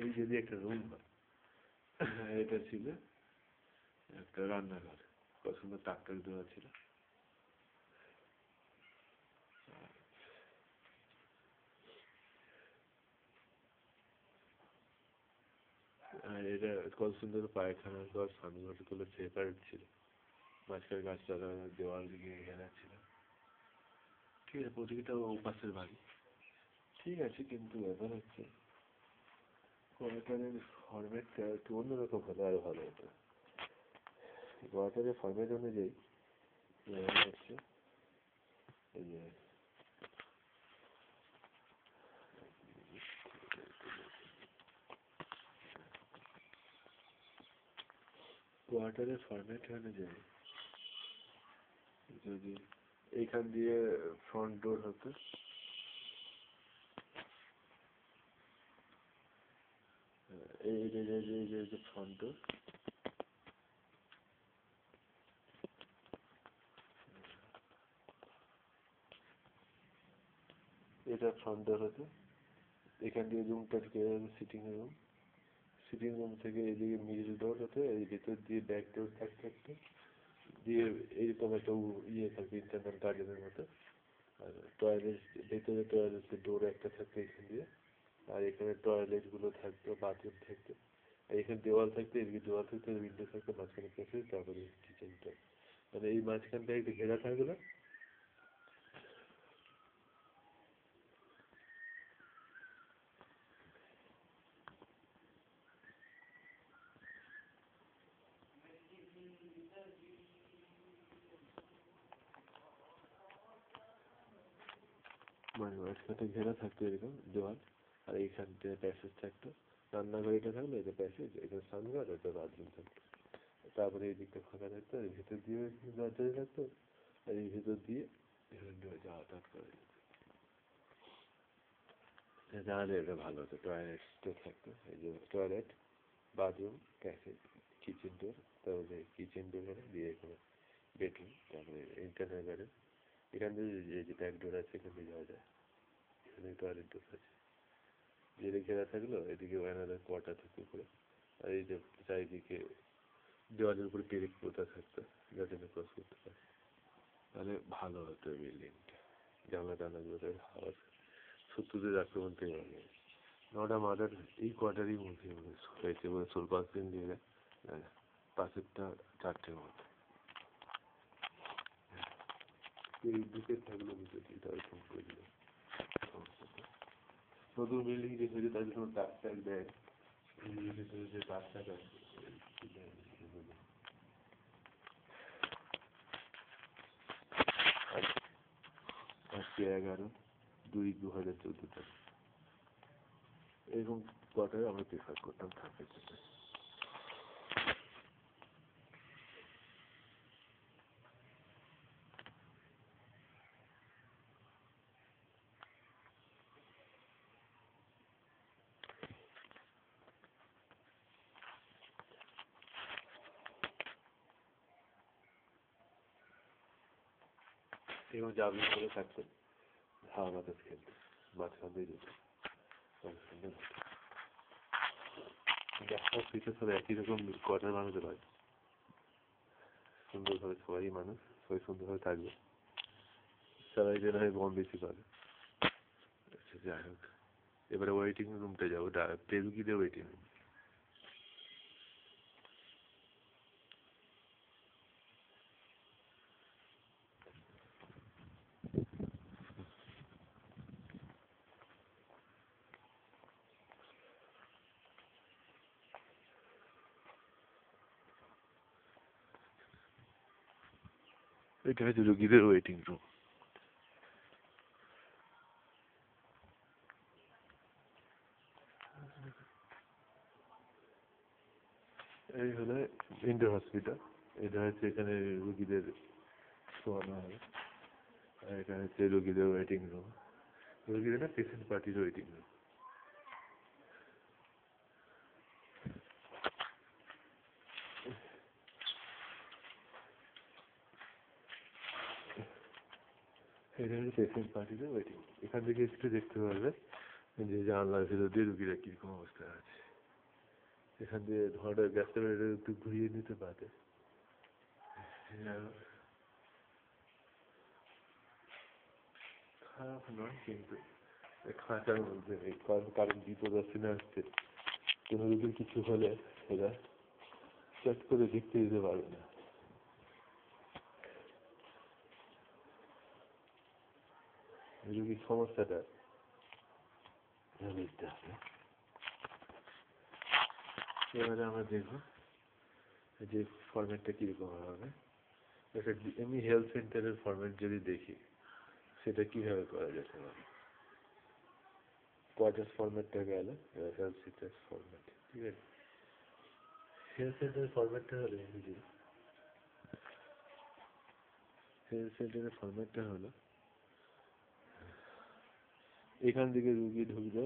এই যদি একটা রুম হয়, এটা ছিল একটা রান্নাঘর, কত সুন্দর টাক টাক দেওয়া ছিল। আর এটা কত সুন্দর পায়খানার ঘর, স্নানঘর গুলো সেপারেট ছিল, মাঝখানে গাছপালা, দেওয়াল দিকে ঘেরা ছিল। ঠিক আছে, প্রতিটা উপাসের বাড়ি ঠিক আছে, কিন্তু ব্যাপার হচ্ছে কোয়ার্টারের ফরম্যাটটা একটু অন্যরকম হলে আরো ভালো হতো। কোয়ার্টারের ফরম্যাট অনুযায়ী হচ্ছে এই যে কোয়ার্টারের ফরম্যাট অনুযায়ী যদি এইখান দিয়ে ফ্রন্ট ডোর হতো, এই যে ফ্রন্ট ডোর, এটা ফ্রন্ট ডোর হতো। এখান দিয়ে রুমটা ঢুকে যাবে সিটিং রুম, সিটিং রুম থেকে এদিকে মিডল ডোর হতো, এই ভেতর দিয়ে ব্যাক ডোর থাকতো, দিয়ে এইরকম একটা ইয়ে থাকবে ইন্টারনাল গার্ডেনের মতো। আর টয়লেট, ভেতরে টয়লেটের ডোর একটা থাকতো এখান দিয়ে, আর এখানে টয়লেট গুলো থাকতো, বাথরুম থাকতো। আর এখানে দেওয়াল থাকতো, এদিকে দেওয়াল থাকতো, উইন্ডো থাকতো, মাঝখানে প্যাসেজ, তারপরে কিচেনটা। মানে এই মাঝখানটা একটু ঘেরা থাকবে না? মানে মাঝখানটা ঘেরা থাকতো এরকম দেওয়াল, আর এইখানটা প্যাসেজ থাকতো। রান্নাঘর এটা থাকলো, এটা প্যাসেজ, এটা স্নানঘর, এটা বাথরুম থাকতো। তারপরে এই দিকটা ফাঁকা থাকতো, এর ভিতর দিয়ে দরজা থাকতো, আর এই ভিতর দিয়ে এখান দিয়ে যাতায়াত করা যেত। তাহলে এটা ভালো হতো, টয়লেটটা থাকতো, এই যে toilet, bathroom, passage, kitchen door, তারপরে কিচেন ডোর হলো, দিয়ে এখানে বেডরুম, তারপরে ইন্টারনাল গার্ডেন। এখান দিয়ে যে ব্যাক ডোর আছে এখান দিয়ে যাওয়া যায়, এখানে টয়লেট ডোর আছে। যেদিকে ঘেরা থাকলো এদিকে আলাদা কোয়ার্টার থাকতো উপরে, আর এই যে চারিদিকে দেওয়ালের উপরে পেরেক পোতা থাকতো, যাতে না ক্রস করতে পারে। তাহলে ভালো হতো এই বিল্ডিংটা, জানলা টানলাগুলোতে হাওয়ার শত্রুদের আক্রমণ থেকে ভালো। নটা মার্ডার এই কোয়ার্টারের মধ্যে হয়েছে বলে সোলপাস দিন দিয়ে পাশেরটা চারটের মধ্যে। এই দিকে থাকলো বিষয়টি, তাহলে ফোন করে দিল। নতুন বিল্ডিং যে হয়েছে তাদের কোনো টাক টাক দেয়, যে টাক টাক আছে আজকে 11/2/2014 তারিখ। এরকম কোয়ার্টারে আমরা প্রেফার করতাম থাকার জন্য। এবং জাবলি করে থাকতেন, হাওয়া বাতাস খেলতে, মাঝখান দিয়ে যেত, একটা পিছনে সব একই রকম কোয়ার্টার বানাতে পারে, সুন্দরভাবে সবাই মানুষ, সবাই সুন্দরভাবে থাকবে, সবাই যেন হয় কম বেশি পাবে। আচ্ছা যাই হোক, এবারে ওয়েটিং রুমটা যাবো, পেরুগিদের ওয়েটিং রুম। এটা হচ্ছে রুগীদের ওয়েটিং রুম। এই হলো ইন্ডোর হসপিটাল, এটা হচ্ছে এখানে রুগীদের শোয়ানো হয়। আর এটা হচ্ছে রুগীদের ওয়েটিং রুম, রুগীদের না পেশেন্ট পার্টির ওয়েটিং রুম। এটা হচ্ছে পেশেন্ট পার্টির ওয়েটিং। এখান থেকে একটু দেখতে পারবে যে জানলার ভেতর দিয়ে রুগীরা কিরকম অবস্থায় আছে। এখান দিয়ে ধোঁয়াটা গ্যাসটা একটু ঘুরিয়ে নিতে পারে। খারাপ নয় কিন্তু খাঁচার মধ্যে নেই, কারণ বিপদ আসছে না আসছে, কোনো রোগীর কিছু হলে এরা চট করে দেখতে দিতে পারবে না। রোগীর সমস্যাটা বুঝতে হবে। এবারে আমরা দেখবো যে ফরম্যাটটা কীরকম হবে। একটা এমনি হেলথ সেন্টারের ফরম্যাট যদি দেখি সেটা কীভাবে করা যেতে পারে। কোয়ার্টার্স ফরম্যাটটা গেল, হেলথ সেন্টার ফরম্যাট, ঠিক আছে। হেলথ সেন্টারের ফরম্যাটটা হলো যে হেলথ সেন্টারের ফরম্যাটটা হলো এখান থেকে রুগী ঢুকবে,